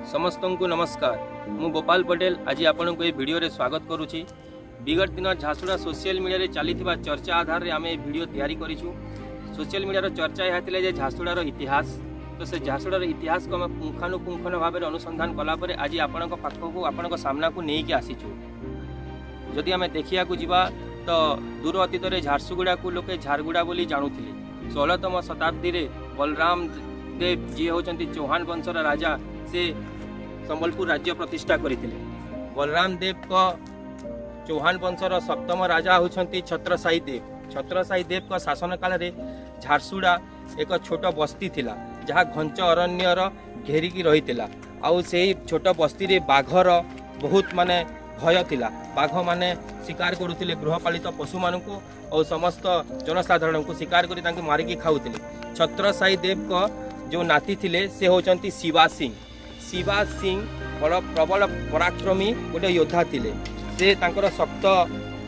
समस्त को नमस्कार। मु गोपाल पटेल आज आपण को वीडियो रे स्वागत करुछि। विगत दिन झारसुगुड़ा सोशल मीडिया रे चलीथिबा चर्चा आधार रे आमे वीडियो तैयारी करिछु। सोशल मीडिया रो चर्चा हेतिले जे झारसुगुड़ा रो इतिहास, तो से झारसुगुड़ा रो इतिहास को पुंखानुपुंखन भाव में अनुसंधान कला परे आज आपण को पाखको आपण को सामना को नै के आसीछु। जदि आमे देखिया को जिबा तो दूर अतीत रे झारसुगुड़ा को लोके झारगुड़ा बोली जानुथिले। 16तम शताब्दी रे बलराम देव जी होचंती चौहान वंशर राजा से संबलपुर राज्य प्रतिष्ठा करथिले। बलराम देव को चौहान वंशर सप्तम राजा होचंती छत्रसाई देव। छत्रसाई देव का शासन काल रे झारसुगुड़ा एक छोट बस्ती थिला जहाँ घंच अरण्यर घेरिकी रहितिला। आउ से छोट बस्ती रे बाघर बहुत माने भय थिला। बाघ माने शिकार करुथिले गृहपालित पशु मानकु और समस्त जनसाधारण को शिकार करी तांके मारिकी खाउथिले। छत्रसाई देव को जो नाती थिले से होचंती शिवा सिंह। शिवा सिंह बड़ प्रबल पराक्रमी गोटे योद्धा थिले। से तांकर शक्त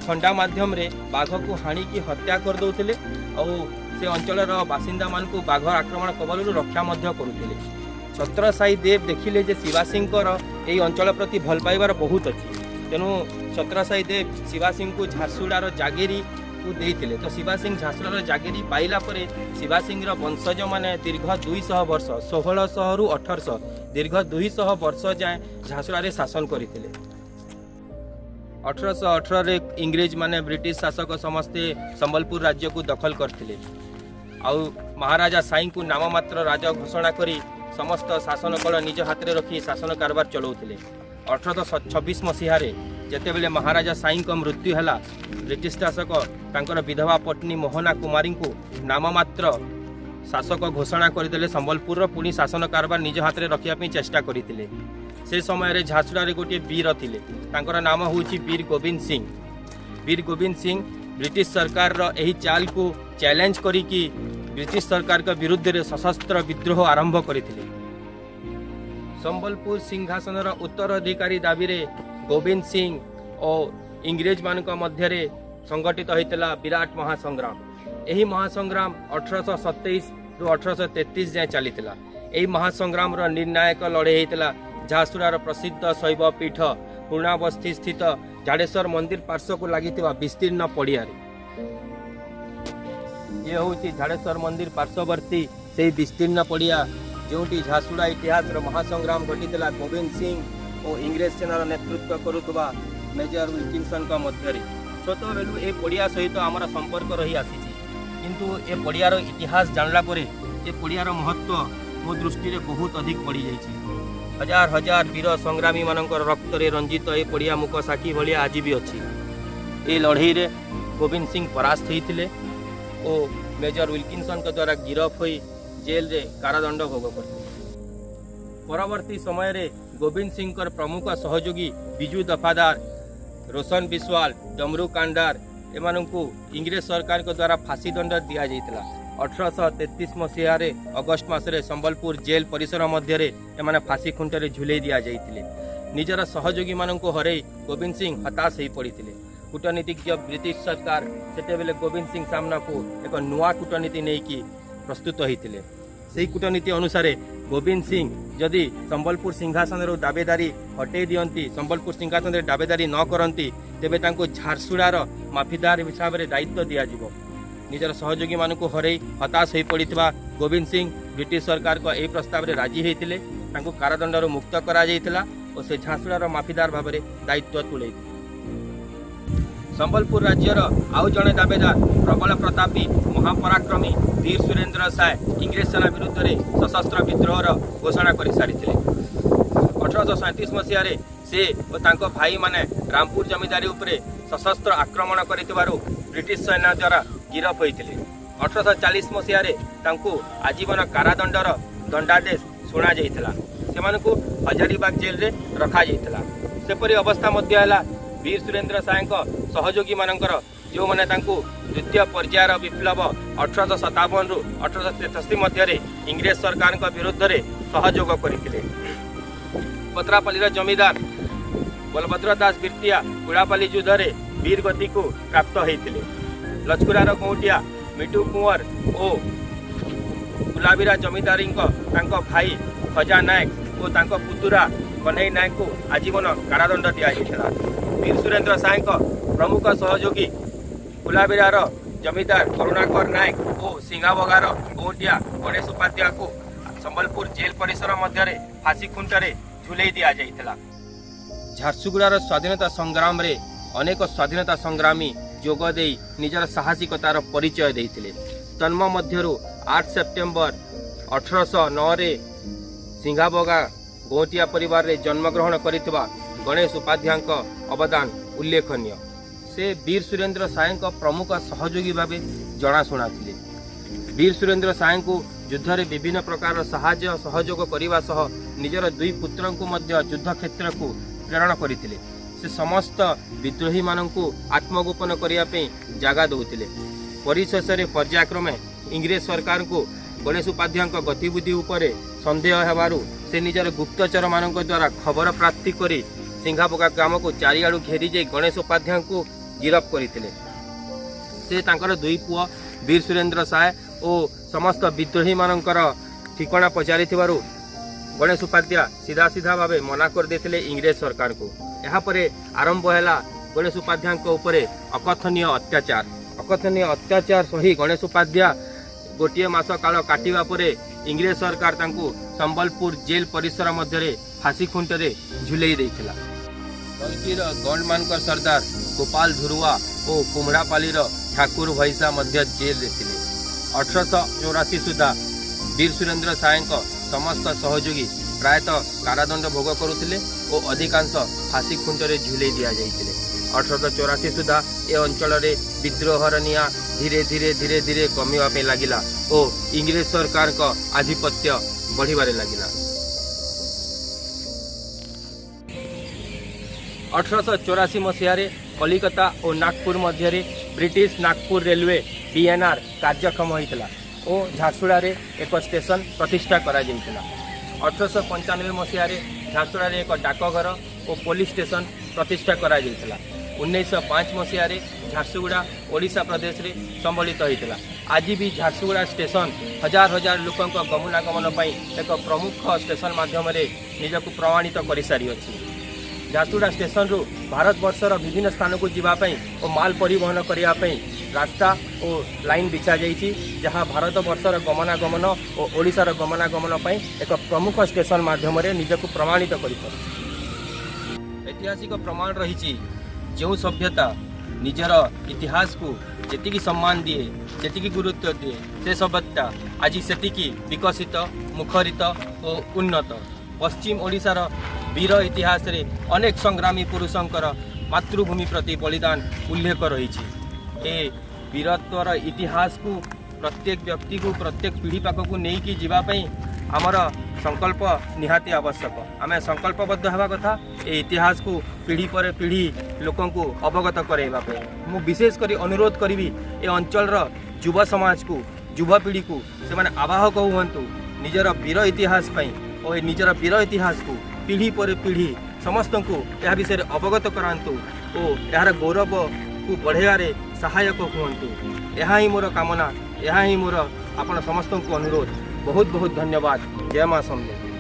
खंडा माध्यम रे बाघ को हाणी की हत्या कर दउथिले और से अंचल बासिंदा मान को बाघ आक्रमण कबल रक्षा मध्य करुथिले। छत्रसाई देव देखिले जे शिवा सिंह एई अंचल प्रति भल पाइबार बहुत अच्छी, तेणु छत्रसाई देव शिवा सिंह को झारसुगुड़ार जागेरी को देइथिले। तो शिवा सिंह झारसुगुड़ार जागेरी पाइला परे शिवा सिंह वंशज माने दीर्घ 200 वर्ष 1600 रु 1800 दीर्घ 200 वर्ष जाए झारसुगुड़ा शासन करथिले। 1818 रे इंग्रेज माने ब्रिटिश शासक समस्ते संबलपुर राज्य को दखल करथिले। आउ महाराजा साई को नाममात्र राजा घोषणा करी समस्त शासन कल निज हाथ में रखी शासन कारबार चलाउथिले। 1826 मसीह जेतेबेले महाराजा साई को मृत्यु है, ब्रिटिश शासक तांकर विधवा पत्नी मोहना कुमारी को नाममात्र शासक घोषणा करदे। संबलपुर पुणी शासन कारबार निज हाथ में रखा चेष्टा करते। से समय झारसुगुड़ा गोटे वीर थिले, तांकर नाम होउछि वीर गोविंद सिंह। वीर गोविंद सिंह ब्रिटिश सरकार रो एही चाल को चैलेंज करिकी ब्रिटिश सरकार के विरुद्ध रे सशस्त्र विद्रोह आरंभ करथिले। संबलपुर सिंहासन उत्तराधिकारी दाबी रे गोविंद सिंह और इंग्रेज मान मध्य रे संगठित होइतला विराट महासंग्राम। एही महासंग्राम 1827 रु 1833 जाए चलीथिला। एही महासंग्राम रो निर्णायक लड़े होइतला झारसुगुड़ार प्रसिद्ध शैव पीठ पुराणा बस्ती स्थित झाड़ेश्वर मंदिर पार्श्व को लगिथिबा विस्तीर्ण पड़िया। ये होउछि झाड़ेश्वर मंदिर पार्श्ववर्ती से विस्तीर्ण पड़िया जोटी झारसुगुड़ा इतिहास महासंग्राम घटितला गोविंद सिंह और इंग्रेज सेनार नेतृत्व करुवा मेजर विल्किंसन का मध्य। छोट बेलू ए पड़िया सहित आमर संपर्क रही आसी, किंतु ए पड़ियार इतिहास जानला परे ए पड़ियार महत्व मो दृष्टि रे बहुत अधिक बढ़ी जाइछि। हजार हजार वीर संग्रामी मानकर रक्त रे रंजित ए पड़िया मुख साखी भलिया आज भी अच्छी। ए लड़ई रे गोविंद सिंह परास्त होइथिले और मेजर विल्किंसन के द्वारा गिरफ होई जेल रे कारादंड भोग करते। परवर्ती समय रे गोविंद सिंह प्रमुख सहयोगी बिजू दफादार, रोशन बिस्वाल, डमरू कांडार एमानंकु इंग्रेज सरकार के द्वारा फांसी दंड दिया जाइतला। 1833 मसीह रे अगस्त मासरे संबलपुर जेल परिसर मध्य रे एमाने फांसी खुंट रे झुले दिया जाइतिले। निजर सहयोगी मानंकु हरै गोविंद सिंह हताश होई पड़ितिले। कूटनीतिज्ञ ब्रिटिश सरकार सेतेबेले गोविंद सिंह सामना को एक नुआ कूटनीति नेकी प्रस्तुत होइतिले। सेही कूटनीति अनुसार गोविंद सिंह जदि संबलपुर सिंहासन दावेदारी हटै दियंती, संबलपुर सिंहासन दावेदारी न करंती, तेबे तांको झारसुगुड़ार माफीदार हिसाब से दायित्व दिया जिवो। निजर सहयोगी मानकु हरै हताश होई पड़ितबा गोविंद सिंह ब्रिटिश सरकार को एही प्रस्ताव रे राजी होइतिले। तांको कारादंडर मुक्त करा जाइतिला और से झारसुगुड़ार माफीदार भाव में दायित्व तुले। संबलपुर राज्यर आउ जड़े दावेदार प्रबल प्रतापी महापराक्रमी वीर सुरेंद्र साय इंग्रेज सेना विरुद्ध रे सशस्त्र विद्रोहर घोषणा कर सारी। 1837 मसीह से और तांको भाई माने रामपुर जमीदारी उपरे सशस्त्र आक्रमण करितबारु ब्रिटिश सेना द्वारा गिरफ होइतिले। 1840 मसीह तांको आजीवन कारादंडर दंडादेश शुणा जाइतिला। सेमानकु हजारीबाग जेल रे रखा जाइतिला। सेपरि अवस्था मध्य हला वीर सुरेंद्र साय सहयोगी मानकर जो माने तांको द्वितीय पर्यायर विप्लव 1857 रु 1863 मध्य इंग्रेज सरकार विरुद्ध रे सहयोग करथिले। पत्रापल्लीर जमीदार बलभद्र दास बिरतिया कुड़ापल्ली युद्ध रे वीर गति को प्राप्त होइतिले। लचकुरार गौटिया मिटू कुंवर और गुलाबीरा जमीदारी भाई खजा नायक और तांको पुतुरा कन्हई नायक को आजीवन कारादंड दिया। वीर सुरेंद्र साय प्रमुख सहयोगी फुलाबिरार जमीदार करुणाकर नायक और सिंगाबगार गौटिया गणेश उपाध्याय को संबलपुर जेल परिसर मध्य फांसी खुंटर झुलई दि जाइथिला। झारसुगुड़ार स्वाधीनता संग्राम रे अनेक स्वाधीनता संग्रामी जोगदे निजर साहसिकतार परिचय देइथिले। तन्म मध्यरु 8 सेप्टेम्बर 1809 रे सिंगाबगा गौटिया परिवार रे जन्मग्रहण करितबा गणेश उपाध्याय अवदान उल्लेखनीय। से वीर सुरेंद्र साय प्रमुख सहयोगी भाव जनाशुना थिले। वीर सुरेंद्र साय को युद्ध रे विभिन्न प्रकार साहाय्य सहयोग करने सह निजर दुई पुत्र को मध्य युद्ध क्षेत्र को प्रेरण करथिले। से समस्त विद्रोही माननकु आत्मगोपन करने जगह दौले। परिशेष पर्यायक्रमे इंग्रेज सरकार को गणेश उपाध्याय गतिविधि उपरे संदेह हेबारु से निजर गुप्तचर मानक द्वारा खबर प्राप्ति करी सिंगाबगा ग्राम को चारिआडू घेरी जाई गणेश उपाध्याय को गिरफ्त करथिले। से तांकर दुई पुआ वीर सुरेंद्र साय और समस्त विद्रोही मानकर ठिकाना पचारि गणेश उपाध्याय सीधा सीधा भाव मना कर देथिले इंग्रेज सरकार को। यहाँ परे आरंभ है गणेश उपाध्याय उपरे अकथनीय अत्याचार सही गणेश उपाध्याय गोटे मास काल काटिबा परे इंग्रेज सरकार तांको संबलपुर जेल परिसर मध्य फांसी खुंटरे झुलई देइथिला। कलकीर गंडमानकर सरदार गोपाल धुरुआ और कुमड़ापालीर ठाकुर भैसा मध्य जेल रे थिले। 1884 सुधा वीर सुरेंद्र साय समस्त सहयोगी प्रायतः कारादंड भोग करुथिले और अधिकांश फांसी खुंटरे झुलई दिया जाइथिले। 1884 सुधा ए अंचल रे विद्रोहर निया धीरे धीरे धीरे धीरे कमिवा पे लागिला और इंग्रेज सरकार का आधिपत्य बढ़िबारे लागिला। 1884 मसीह कलिकता और नागपुर मध्य ब्रिटिश नागपुर रेलवे बीएनआर कार्यक्षम होता और झारसुड़ा रे एक स्टेशन प्रतिष्ठा करा जाइतिला। 1895 मसीह झारसुड़ा रे एक डाकघर और पुलिस स्टेशन प्रतिष्ठा करा जाइतिला। 1905 मसीह झारसुगुड़ा ओडिशा प्रदेश रे संबलित होता। आज भी झारसुगुड़ा स्टेशन हजार हजार लोकों गमनागमन एक प्रमुख स्टेशन माध्यम निजक प्रमाणित कर सारी अच्छी। झारसुगुड़ा स्टेशन रु भारत वर्षर विभिन्न स्थान को जीवाई और माल परिवहन करने रास्ता और लाइन बिछा जाइए, जहाँ भारत वर्षर गमनागमन और ओडिशार गमनागमन एक प्रमुख स्टेशन माध्यम निजक प्रमाणित कर। ऐतिहासिक प्रमाण रही जो सभ्यता निजर इतिहास को जी सम्मान दिए जी गुरुत्व दिए से सभ्यता आज से विकसित मुखरित और उन्नत। पश्चिम ओडिशार वीर इतिहास रे अनेक संग्रामी पुरुषंकर मातृभूमि प्रति बलिदान उल्लेख रही। ए वीरत्वर इतिहास को प्रत्येक व्यक्ति को प्रत्येक पीढ़ी पाख को लेकिन जीवाई आमर संकल्प निहाती आवश्यक। आम संकल्पबद्ध होगा कथा ए इतिहास को पीढ़ी पर पीढ़ी लोकों को अवगत कराइबा। मु विशेषकर अनुरोध करी ए अंचल युवा समाज को युवापीढ़ी को से माने आवाहक हूँ निजर वीर इतिहास और निजर वीर इतिहास को पीढ़ी पर पीढ़ी समस्त को यह विषय अवगत करांतु और यार गौरव को बढ़ाइबारे सहायक हूँ। यह ही मोर कामना, यह ही मोर आपण समस्त को अनुरोध। बहुत बहुत धन्यवाद। जय मां समलेई।